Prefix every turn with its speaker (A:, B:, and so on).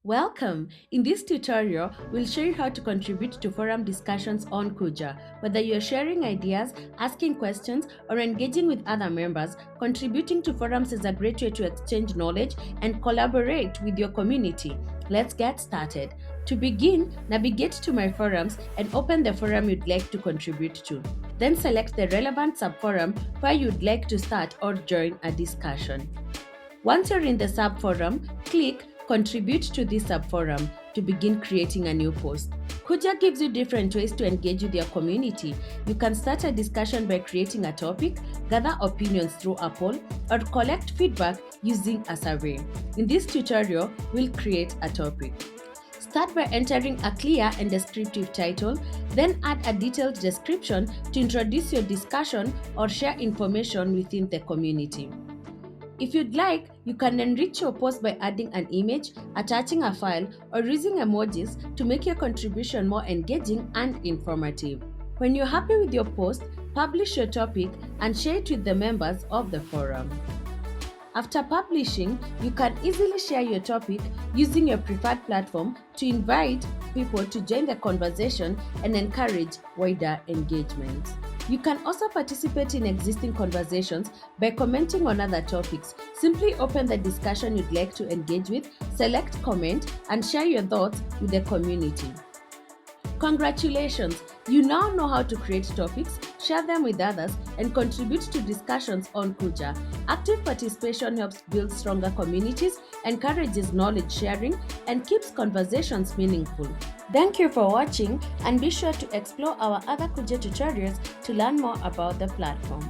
A: Welcome! In this tutorial, we'll show you how to contribute to forum discussions on Kuja. Whether you're sharing ideas, asking questions, or engaging with other members, contributing to forums is a great way to exchange knowledge and collaborate with your community. Let's get started. To begin, navigate to My Forums and open the forum you'd like to contribute to. Then select the relevant subforum where you'd like to start or join a discussion. Once you're in the subforum, click Contribute to this subforum to begin creating a new post. Kuja gives you different ways to engage with your community. You can start a discussion by creating a topic, gather opinions through a poll, or collect feedback using a survey. In this tutorial, we'll create a topic. Start by entering a clear and descriptive title, then add a detailed description to introduce your discussion or share information within the community. If you'd like, you can enrich your post by adding an image, attaching a file, or using emojis to make your contribution more engaging and informative. When you're happy with your post, publish your topic and share it with the members of the forum. After publishing, you can easily share your topic using your preferred platform to invite people to join the conversation and encourage wider engagement. You can also participate in existing conversations by commenting on other topics. Simply open the discussion you'd like to engage with, select comment, and share your thoughts with the community. Congratulations! You now know how to create topics, share them with others, and contribute to discussions on Kuja. Active participation helps build stronger communities, encourages knowledge sharing, and keeps conversations meaningful. Thank you for watching, and be sure to explore our other Kuja tutorials to learn more about the platform.